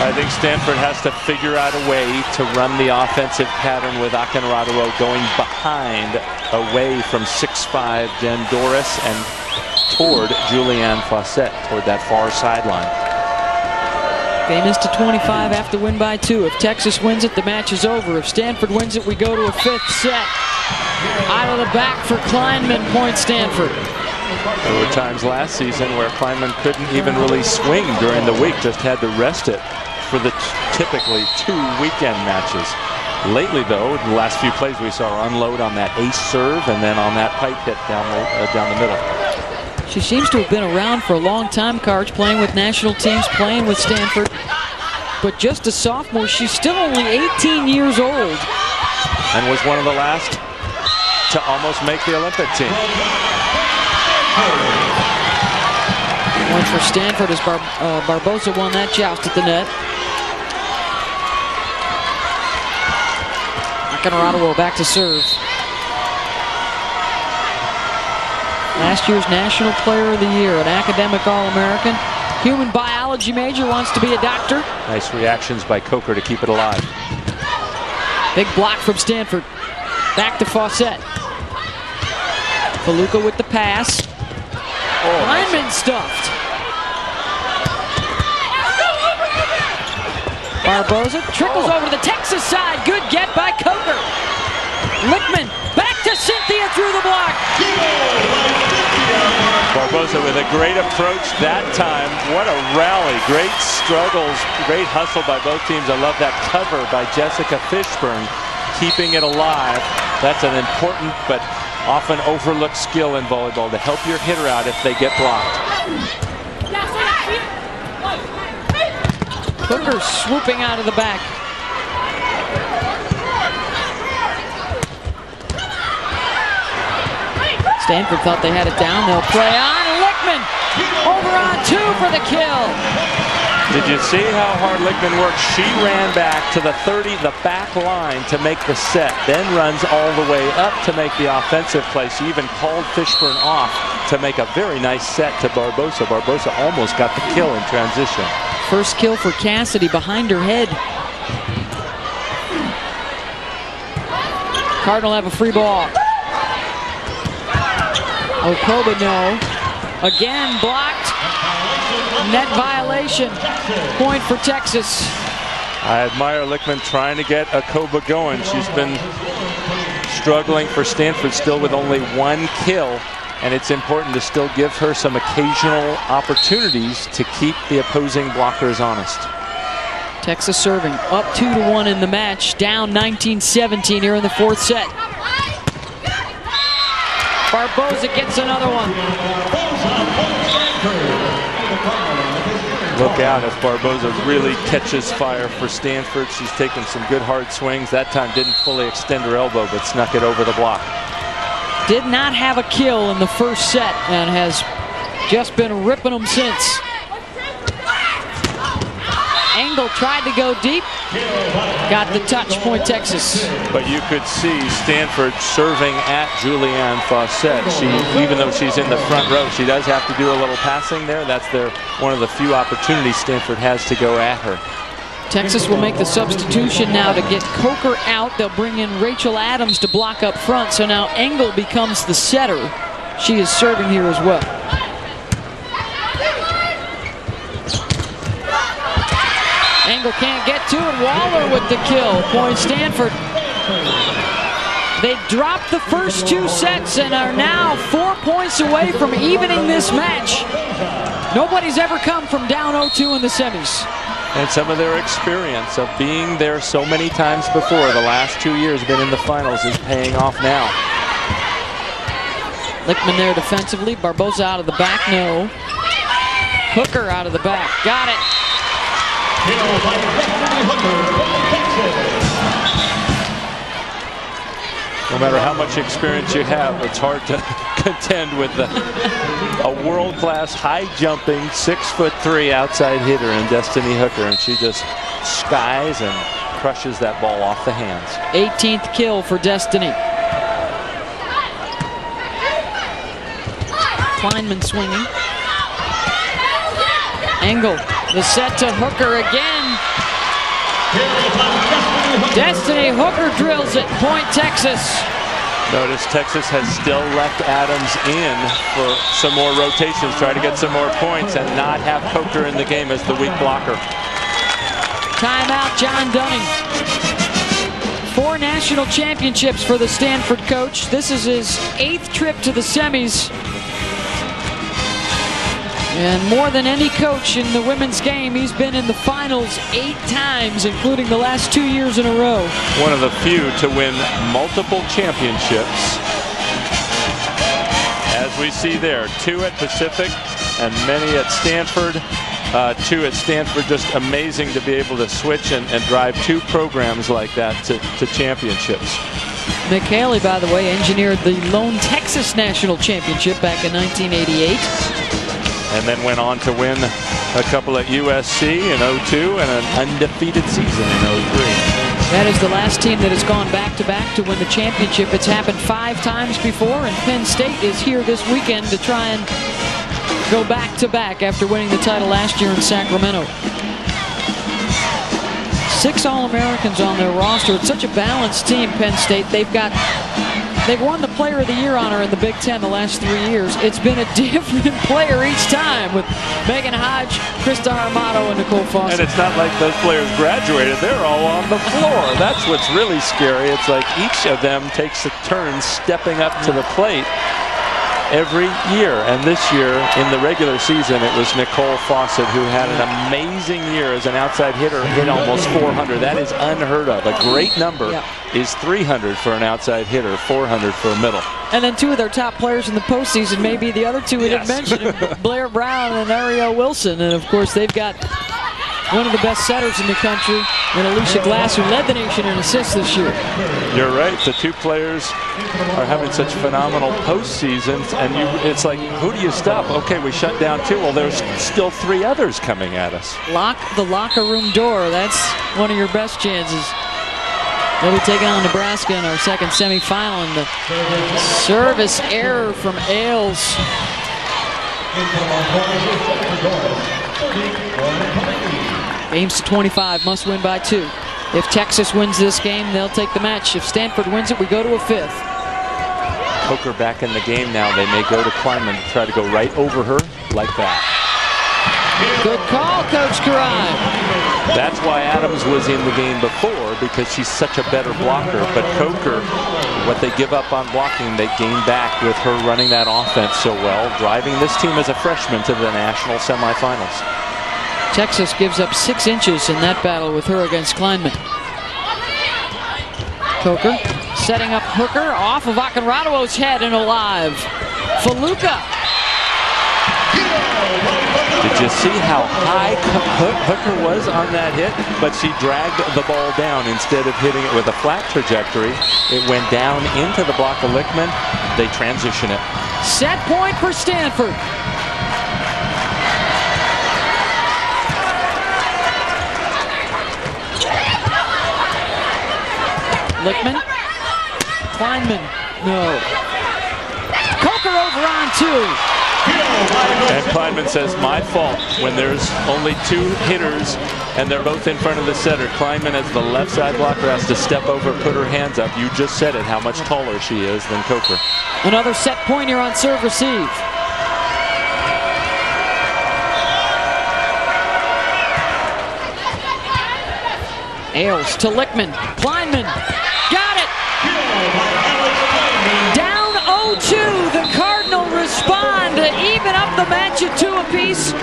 I think Stanford has to figure out a way to run the offensive pattern with Akinraduro going behind, away from 6'5" Jen Doris and toward Julianne Fawcett, toward that far sideline. Game is to 25 after win by 2. If Texas wins it, the match is over. If Stanford wins it, we go to a 5th set. Out of the back for Kleinman, point Stanford. There were times last season where Kleinman couldn't even really swing during the week, just had to rest it for the typically 2 weekend matches. Lately, though, in the last few plays, we saw her unload on that ace serve and then on that pipe hit down the middle. She seems to have been around for a long time, Karch, playing with national teams, playing with Stanford. But just a sophomore, she's still only 18 years old. And was one of the last to almost make the Olympic team. Point for Stanford as Barbosa won that joust at the net. Akinraduro back to serve. Last year's National Player of the Year, an academic All-American. Human biology major, wants to be a doctor. Nice reactions by Coker to keep it alive. Big block from Stanford. Back to Fawcett. Faluca with the pass. Kleinman stuffed. Barbosa trickles over to the Texas side. Good get by Coker. Lickman back to Cynthia through the block. Barbosa with a great approach that time. What a rally. Great struggles, great hustle by both teams. I love that cover by Jessica Fishburne, keeping it alive. That's an important but often overlooked skill in volleyball, to help your hitter out if they get blocked. Hooker swooping out of the back. Stanford thought they had it down. They'll play on. Lickman over on 2 for the kill. Did you see how hard Lickman worked? She ran back to the 30, the back line to make the set, then runs all the way up to make the offensive play. She even called Fishburne off to make a very nice set to Barbosa. Barbosa almost got the kill in transition. First kill for Cassidy behind her head. Cardinal have a free ball. Okoba, no. Again blocked. Net violation. Point for Texas. I admire Lickman trying to get Okoba going. She's been struggling for Stanford, still with only 1 kill. And it's important to still give her some occasional opportunities to keep the opposing blockers honest. Texas serving up 2-1 in the match, down 19-17 here in the 4th set. Barbosa gets another one. Look out if Barbosa really catches fire for Stanford. She's taken some good hard swings. That time didn't fully extend her elbow, but snuck it over the block. Did not have a kill in the first set and has just been ripping them since. Engel tried to go deep. Got the touch, point Texas. But you could see Stanford serving at Julianne Fawcett. Even though she's in the front row, she does have to do a little passing there. That's one of the few opportunities Stanford has to go at her. Texas will make the substitution now to get Coker out. They'll bring in Rachel Adams to block up front. So now Engel becomes the setter. She is serving here as well. Engel can't get to it. Waller with the kill. Point Stanford. They dropped the first 2 sets and are now 4 points away from evening this match. Nobody's ever come from down 0-2 in the semis. And some of their experience of being there so many times before, the last 2 years been in the finals, is paying off now. Lickman there defensively. Barbosa out of the back, no. Hooker out of the back, got it. No matter how much experience you have, it's hard to contend with a world-class, high-jumping, 6'3" outside hitter in Destiny Hooker, and she just skies and crushes that ball off the hands. 18th kill for Destiny. Kleinman swinging. Engel, the set to Hooker again. Destiny Hooker drills it. Point Texas. Notice Texas has still left Adams in for some more rotations, try to get some more points and not have Coker in the game as the weak blocker. Timeout, John Dunning. 4 national championships for the Stanford coach. This is his 8th trip to the semis. And more than any coach in the women's game, he's been in the finals 8 times, including the last 2 years in a row. One of the few to win multiple championships. As we see there, 2 at Pacific and many at Stanford. 2 at Stanford. Just amazing to be able to switch and drive 2 programs like that to championships. Mick Haley, by the way, engineered the lone Texas national championship back in 1988. And then went on to win a couple at USC in 02 and an undefeated season in 03. That is the last team that has gone back-to-back to win the championship. It's happened 5 times before, and Penn State is here this weekend to try and go back-to-back after winning the title last year in Sacramento. 6 All-Americans on their roster. It's such a balanced team, Penn State. They've won the Player of the Year honor in the Big Ten the last 3 years. It's been a different player each time with Megan Hodge, Krista Armato, and Nicole Fawcett. And it's not like those players graduated. They're all on the floor. That's what's really scary. It's like each of them takes a turn stepping up to the plate every year. And this year in the regular season, it was Nicole Fawcett who had an amazing year as an outside hitter, hit almost 400. That is unheard of. A great number is 300 for an outside hitter, 400 for a middle. And then 2 of their top players in the postseason may be the other 2 we didn't mention, Blair Brown and Ariel Wilson. And of course, they've got one of the best setters in the country, and Alicia Glass, who led the nation in assists this year. You're right. The 2 players are having such phenomenal postseasons, and it's like, who do you stop? Okay, we shut down 2. Well, there's still 3 others coming at us. Lock the locker room door. That's one of your best chances. They'll be taking on Nebraska in our second semifinal, and the service error from Ailes. Aims to 25, must win by 2. If Texas wins this game, they'll take the match. If Stanford wins it, we go to a 5th. Coker back in the game now. They may go to Kleinman to try to go right over her like that. Good call, Coach Karai. That's why Adams was in the game before, because she's such a better blocker. But Coker, what they give up on blocking, they gain back with her running that offense so well, driving this team as a freshman to the national semifinals. Texas gives up 6 inches in that battle with her against Kleinman. Coker setting up Hooker off of Akinrado's head and alive. Faluka. Did you see how high Hooker was on that hit? But she dragged the ball down instead of hitting it with a flat trajectory. It went down into the block of Lichtman. They transition it. Set point for Stanford. Lichtman. Kleinman. No. Coker over on 2. And Kleinman says, my fault. When there's only 2 hitters and they're both in front of the setter, Kleinman, as the left side blocker, has to step over, put her hands up. You just said it, how much taller she is than Coker. Another set point here on serve receive. Ailes to Lichtman. Kleinman. Got it! Down 0-2. The Cardinals respond to even up the match at 2 apiece.